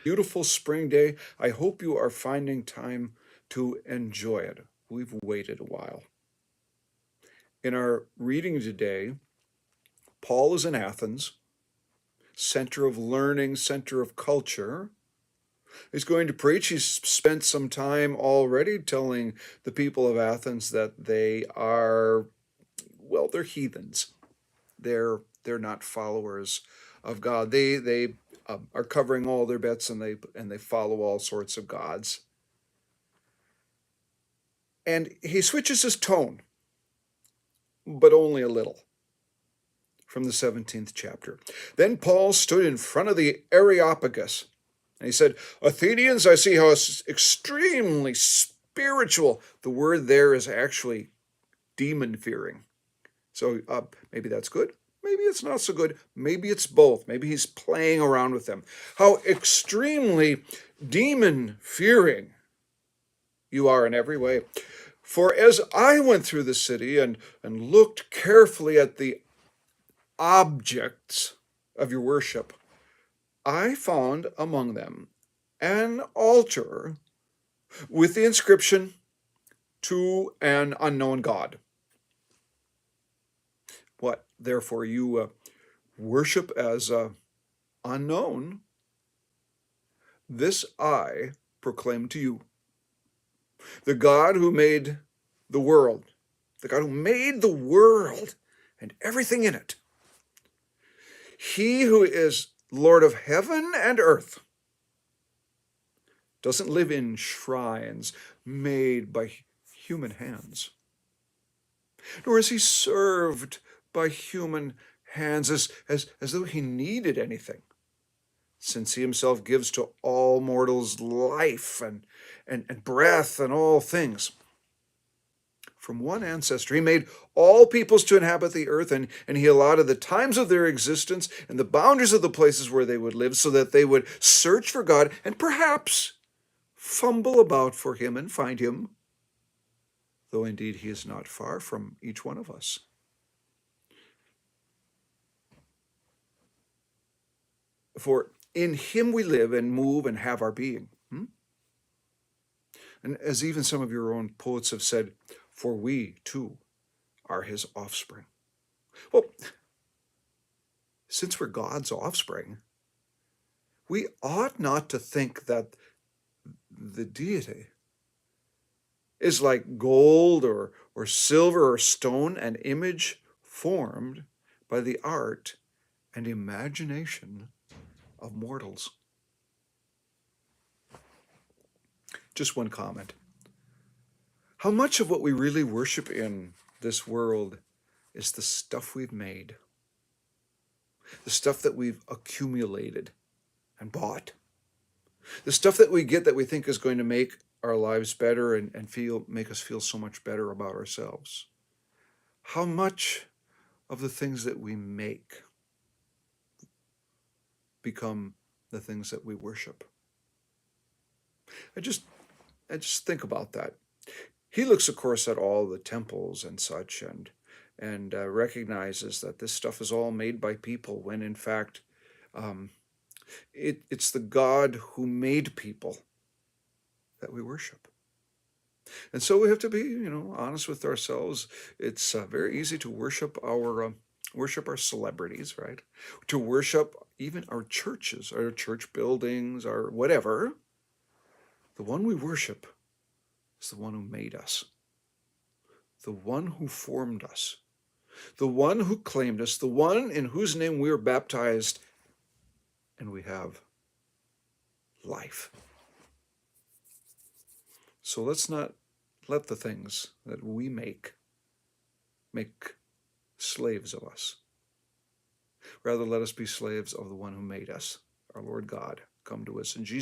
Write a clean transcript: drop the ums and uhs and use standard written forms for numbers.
beautiful spring day. I hope you are finding time to enjoy it. We've waited a while. In our reading today, Paul is in Athens, center of learning, center of culture. He's going to preach. He's spent some time already telling the people of Athens that they are, well, they're heathens. They're not followers of God. They are covering all their bets, and they follow all sorts of gods. And he switches his tone, but only a little, from the 17th chapter. Then Paul stood in front of the Areopagus, and he said, "Athenians, I see how it's extremely spiritual." The word there is actually demon-fearing. So maybe that's good. Maybe it's not so good. Maybe it's both. Maybe he's playing around with them. How extremely demon-fearing you are in every way. For as I went through the city and looked carefully at the objects of your worship, I found among them an altar with the inscription, "To an unknown God." What, therefore, you worship as unknown? This I proclaim to you. The God who made the world, and everything in it, he who is Lord of heaven and earth, doesn't live in shrines made by human hands, nor is he served by human hands as though he needed anything, since he himself gives to all mortals life and breath and all things. From one ancestor he made all peoples to inhabit the earth, and he allotted the times of their existence and the boundaries of the places where they would live, so that they would search for God and perhaps fumble about for him and find him, though indeed he is not far from each one of us. For in him we live and move and have our being. And as even some of your own poets have said, for we too are his offspring. Well, since we're God's offspring, we ought not to think that the deity is like gold or silver or stone, an image formed by the art and imagination of mortals. Just one comment. How much of what we really worship in this world is the stuff we've made, the stuff that we've accumulated and bought, the stuff that we get that we think is going to make our lives better and make us feel so much better about ourselves? How much of the things that we make become the things that we worship? I just think about that. He looks, of course, at all the temples and such, and recognizes that this stuff is all made by people, when in fact it's the God who made people that we worship. And so we have to be, honest with ourselves. It's very easy to worship our celebrities, right? To worship even our churches, our church buildings, our whatever. The one we worship is the one who made us, the one who formed us, the one who claimed us, the one in whose name we are baptized and we have life. So let's not let the things that we make slaves of us. Rather, let us be slaves of the one who made us, our Lord God. Come to us in Jesus'